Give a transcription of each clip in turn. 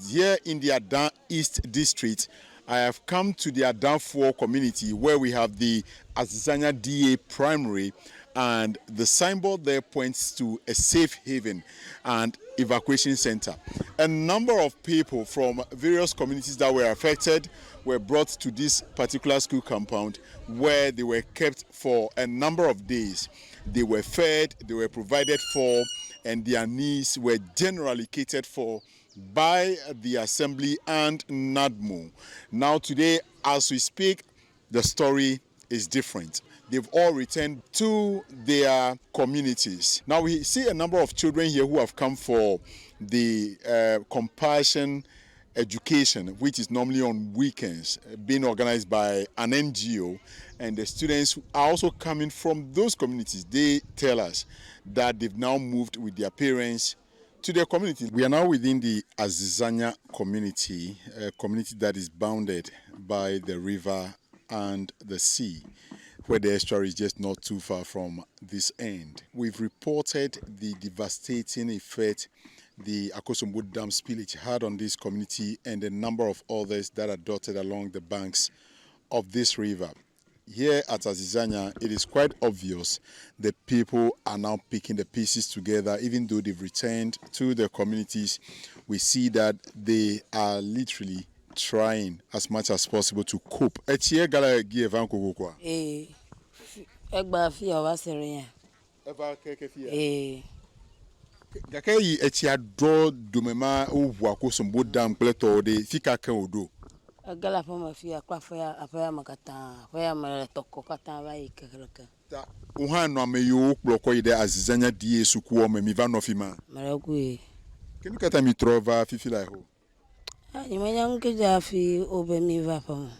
Here in the Adan East District, I have come to the Adan 4 community where we have the Azizanya DA Primary, and the signboard there points to a safe haven and evacuation center. A number of people from various communities that were affected were brought to this particular school compound where they were kept for a number of days. They were fed, they were provided for, and their needs were generally catered for by the Assembly and NADMO. Now today, as we speak, the story is different. They've all returned to their communities. Now we see a number of children here who have come for the compassion education, which is normally on weekends, being organized by an NGO, and the students are also coming from those communities. They tell us that they've now moved with their parents to their community. We are now within the Azizanya community, a community that is bounded by the river and the sea, where the estuary is just not too far from this end. We've reported the devastating effect the Akosombo Dam Spillage had on this community and a number of others that are dotted along the banks of this river. Here at Azizanya, it is quite obvious that people are now picking the pieces together. Even though they've returned to their communities, we see that they are literally trying as much as possible to cope. Gakai etia do domema ovu Akosombo Dam pleto de fika kan odo. Agala poma fia kwa faya apaya makata faya mara toko kata wa ikeleka. Ta uha no ameyo kploko ide Azizanya die suku o memi va no fima. Mara ku. Kenu kata mi trova fifi la ho. Ni manya ngeja fi obe mi va poma.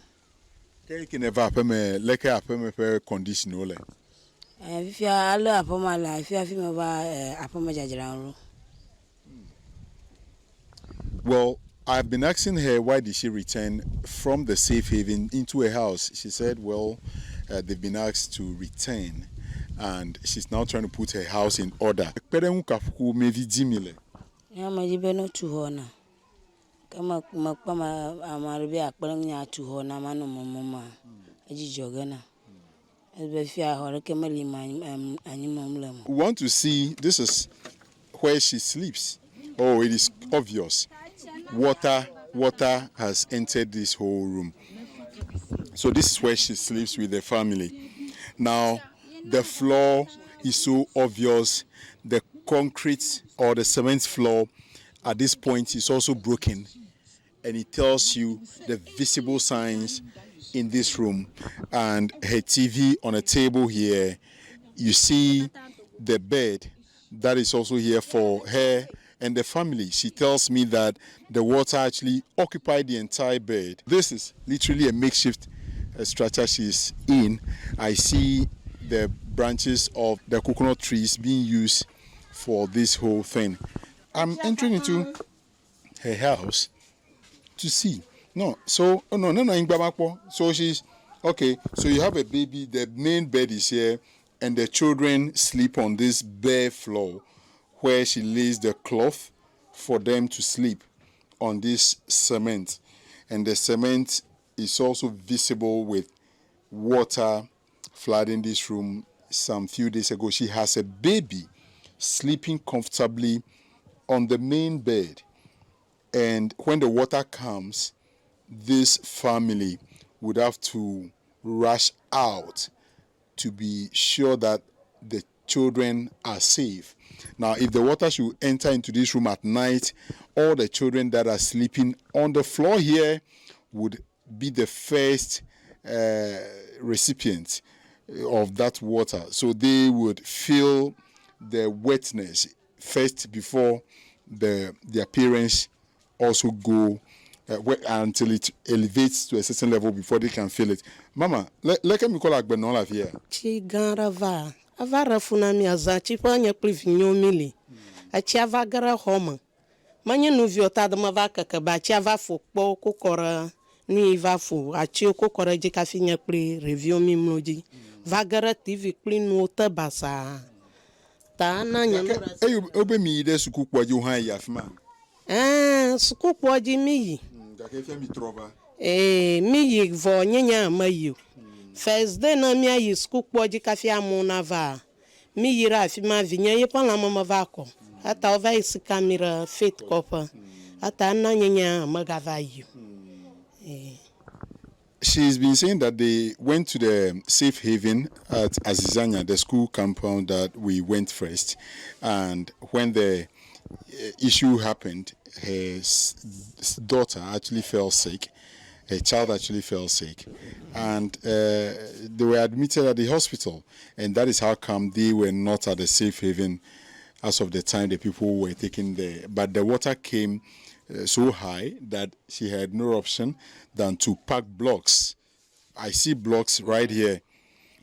Ke ki ne va peme leke apeme pe condition ole. Fia alo apoma la fia fi me va apoma jajiranro. Well, I've been asking her why did she return from the safe haven into a house. She said, well, they've been asked to return and she's now trying to put her house in order. Ya majibe no tuhona. Kama makpama amaribe akpalanya ya tuhona mano mama. Aji jogana. We want to see, this is where she sleeps. Oh, it is obvious. Water has entered this whole room. So this is where she sleeps with the family. Now, the floor is so obvious. The concrete or the cement floor at this point is also broken. And it tells you the visible signs in this room, and her TV on a table here. You see the bed that is also here for her and the family. She tells me that the water actually occupied the entire bed. This is literally a makeshift structure she's in. I see the branches of the coconut trees being used for this whole thing. I'm entering into her house to see. No, so so she's okay. So you have a baby. The main bed is here, and the children sleep on this bare floor, where she lays the cloth for them to sleep on this cement, and the cement is also visible with water flooding this room. Some few days ago, she has a baby sleeping comfortably on the main bed, and when the water comes, this family would have to rush out to be sure that the children are safe. Now, if the water should enter into this room at night, all the children that are sleeping on the floor here would be the first recipient of that water. So they would feel the wetness first before their parents also go until it elevates to a certain level before they can feel it. Mama, let me call like Benola here. Chigarava. Avara funami azachi panya plivigno mili. Achiava gara homa. Manya nuviota de mavaka kabachiava fokpo kokora ni vafu. Achio kokora jikafinya pli review mimloji. Vagara TV clean water basa. Ta na nyamura. Obe mi de suku kwa juha yafma. School poji mi. Gakefe mi trova. Mi vo nyenya mayu. First day na mi ayi school poji kafi amuna va. Mi yira afi ma vinya ye pan la mama vako. Ata ova isi kamera faith kopa. Ata na nyenya magava yu. She's been saying that they went to the safe haven at Azizanya, the school compound that we went first. And when the issue happened, her daughter actually fell sick. Her child actually fell sick. And they were admitted at the hospital. And that is how come they were not at the safe haven as of the time the people were taken there. But the water came so high that she had no option than to pack blocks. I see blocks right here.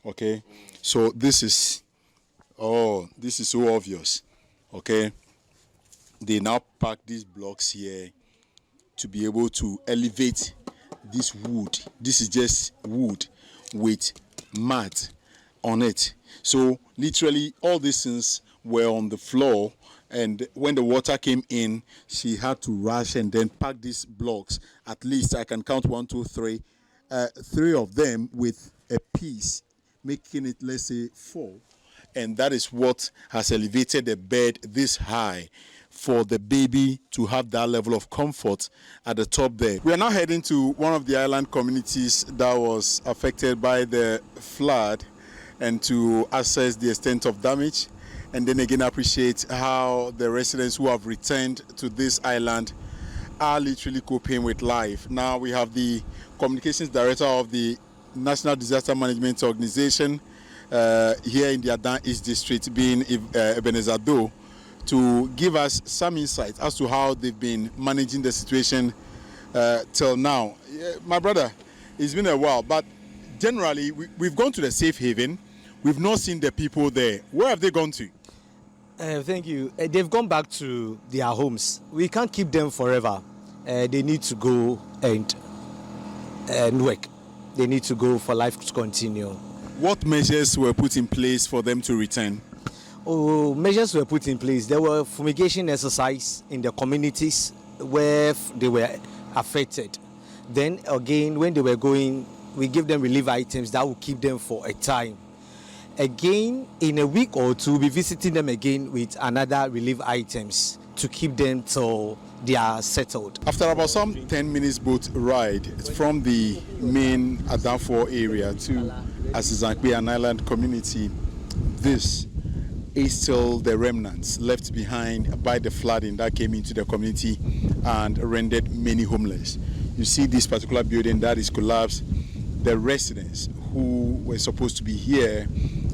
Okay, so this is so obvious. Okay, they now pack these blocks here to be able to elevate this wood. This is just wood with mat on it. So literally all these things were on the floor. And when the water came in, she had to rush and then pack these blocks. At least I can count 1, 2, 3. 3 of them with a piece, making it, let's say, 4. And that is what has elevated the bed this high for the baby to have that level of comfort at the top there. We are now heading to one of the island communities that was affected by the flood and to assess the extent of damage. And then again, appreciate how the residents who have returned to this island are literally coping with life. Now we have the communications director of the National Disaster Management Organization here in the Adan East District, being Ebenezer Do, to give us some insight as to how they've been managing the situation till now. My brother, it's been a while, but generally we've gone to the safe haven. We've not seen the people there. Where have they gone to? Thank you. They've gone back to their homes. We can't keep them forever. They need to go and work. They need to go for life to continue. What measures were put in place for them to return? Measures were put in place. There were fumigation exercise in the communities where they were affected. Then again, when they were going, we give them relief items that will keep them for a time. Again, in a week or two, we'll be visiting them again with another relief items to keep them till they are settled. After about some 10 minutes boat ride from the main Adanfo area to Asizankwe, an island community, this is still the remnants left behind by the flooding that came into the community and rendered many homeless. You see this particular building that is collapsed. The residents who were supposed to be here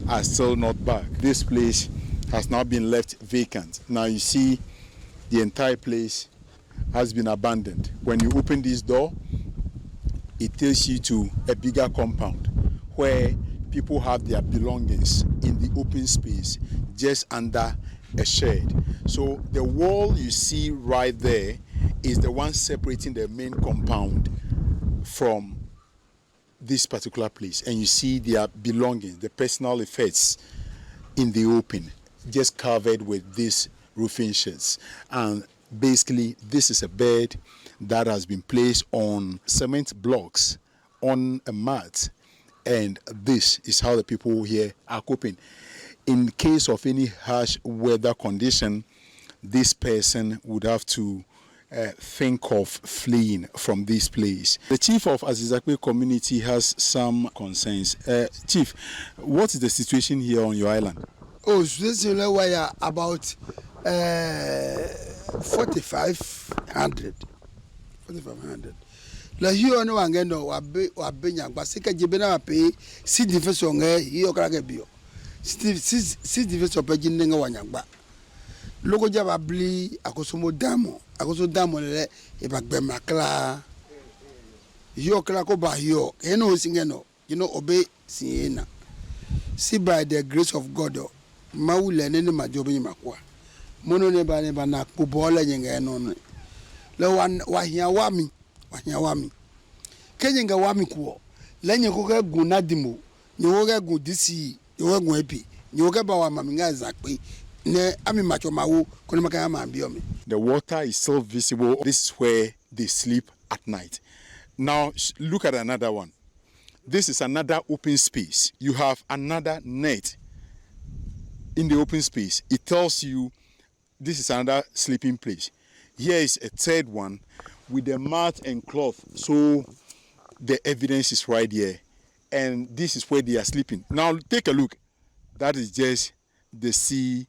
are still not back. This place has now been left vacant. Now you see the entire place has been abandoned. When you open this door, it takes you to a bigger compound where people have their belongings in the open space just under a shed. So the wall you see right there is the one separating the main compound from this particular place, and you see their belongings, the personal effects in the open, just covered with these roofing sheets. And basically this is a bed that has been placed on cement blocks on a mat, and this is how the people here are coping. In case of any harsh weather condition, this person would have to think of fleeing from this place. The chief of Azizakwe community has some concerns. Chief, what is the situation here on your island? Oh, situation where about 4,500. 4,500. La hiyo no wangendo wabenya basika jibena wape si difference nge hiyo kala bio. Si difference opeji nge wanyagba. Logo jaba bli Akosombo Dam le ebagbe makla. Hiyo kala ko ba hiyo eno singeno obe siena. See by the grace of God mawule nene majobe ni makwa. Mono ne ba na kubola nyenge no. Le wahia wami kenye nga wami kuo lenye koke gunadimo nyoga gudisi nyoga epi nyoga ba wa maminga zakpe ne ami macho mawo kono maka ma biomi. The water is still visible. This is where they sleep at night. Now, look at another one. This is another open space. You have another net in the open space. It tells you this is another sleeping place. Here is a third one with the mat and cloth. So the evidence is right here. And this is where they are sleeping. Now, take a look. That is just the sea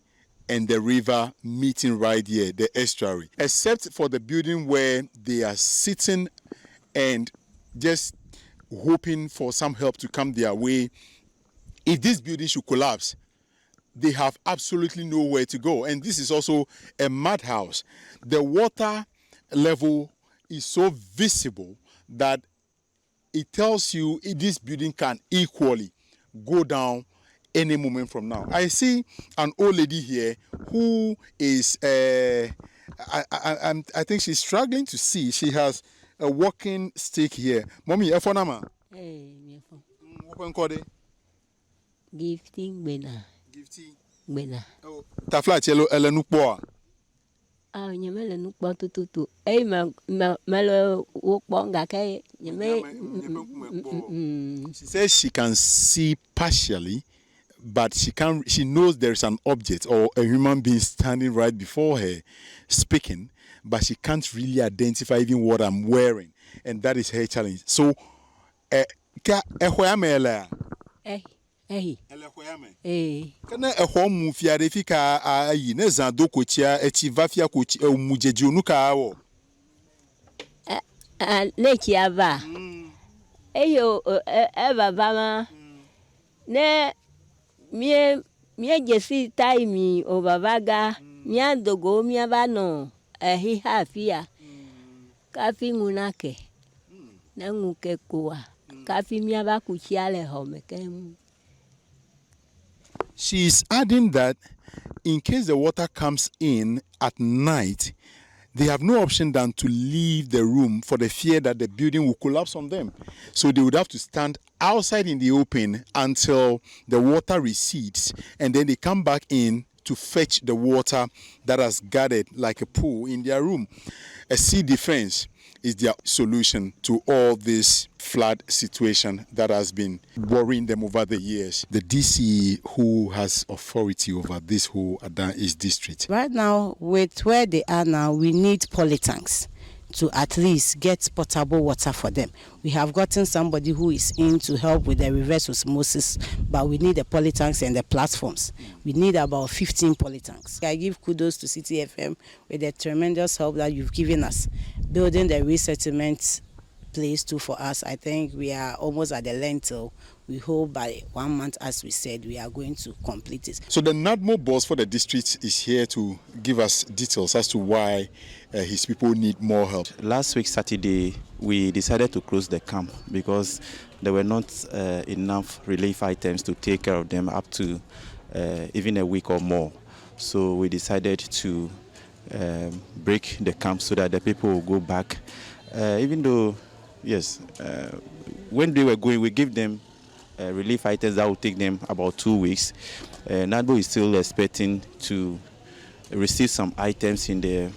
and the river meeting right here, the estuary. Except for the building where they are sitting and just hoping for some help to come their way. If this building should collapse, they have absolutely nowhere to go. And this is also a madhouse. The water level is so visible that it tells you this building can equally go down any moment from now. I see an old lady here who is, I think she's struggling to see. She has a walking stick here. Mommy, efonama. Hey, me phone. Open code. Gifting bena. Gifty. Bena. Oh, tafla chelo elenukpo. Ah, nyamele nukpo tututu. Hey, melo wokpo ngake. Nyame. She says she can see partially, but she knows there is an object or a human being standing right before her speaking, but she can't really identify even what I'm wearing, and that is her challenge. So Hey. kana mu fiare fika ayi ne zando kochia echi vafia kochi mujeji onuka awo Neki ava. Eyo eva vama. Ne mie jesi taimi obavaga. Mia dogo mia vano. Hi hafia. Kafi munake. Na nguke kuwa. Kafi mia va kuchiale homeke. She's adding that in case the water comes in at night, they have no option than to leave the room for the fear that the building will collapse on them. So they would have to stand outside in the open until the water recedes, and then they come back in to fetch the water that has gathered like a pool in their room. A sea defense is their solution to all this flood situation that has been worrying them over the years. The DC who has authority over this whole Adan East district. Right now, with where they are now, we need polytanks to at least get potable water for them. We have gotten somebody who is in to help with the reverse osmosis, but we need the polytanks and the platforms. We need about 15 polytanks. I give kudos to Citi FM with the tremendous help that you've given us. Building the resettlement place too for us. I think we are almost at the lintel. We hope by 1 month, as we said, we are going to complete it. So the NADMO boss for the district is here to give us details as to why his people need more help. Last week, Saturday, we decided to close the camp because there were not enough relief items to take care of them up to even a week or more. So we decided to break the camp so that the people will go back. Even though, yes, when they were going, we gave them relief items that will take them about 2 weeks. NADMO is still expecting to receive some items in the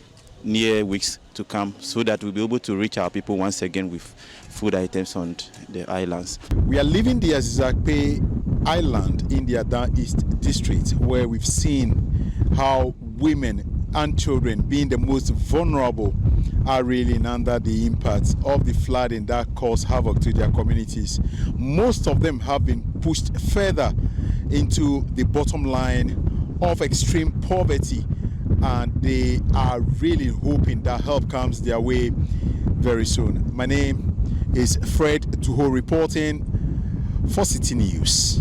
near weeks to come so that we'll be able to reach our people once again with food items on the islands. We are leaving the Azizakpe Island in the Adan East district, where we've seen how women and children, being the most vulnerable, are reeling under the impact of the flooding that caused havoc to their communities. Most of them have been pushed further into the bottom line of extreme poverty, and they are really hoping that help comes their way very soon. My name is Fred Tuho reporting for Citi News.